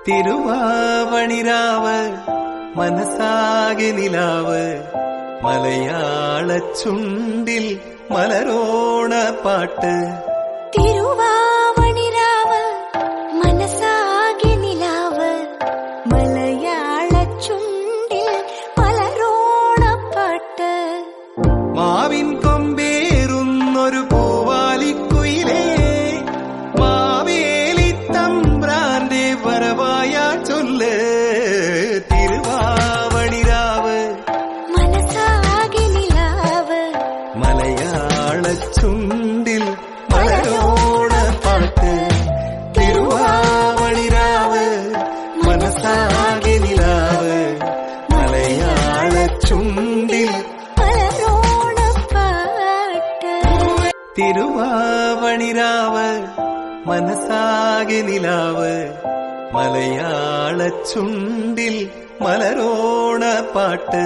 തിരുവാവണിരാവ് മനസാകെ നിലാവ് മലയാള ചുണ്ടിൽ മലരോണ പാട്ട്. തിരുവാവണിരാവ് മനസാകെ നിലാവ് മലയാള ചുണ്ടിൽ മലരോണ പാട്ട്. മാവിൻ കൊമ്പേറുന്നൊരു പൂവാലിക്കുയിലേ മാവേലി തമ്പ്രാന്റെ വരവായ ചൊല്ല്. തിരുവാവണിരാവ് മനസാകെ നിലാവ് മലയാള ചുണ്ടിൽ മലരോണ പാട്ട്. തിരുവാവണിരാവ് മനസാകെ നിലാവ് മലയാള ചുണ്ടിൽ മലരോണ പാട്ട്. തിരുവാവണിരാവ് മനസാകെ നിലാവ് മലയാള ചുണ്ടിൽ മലരോണ പാട്ട്.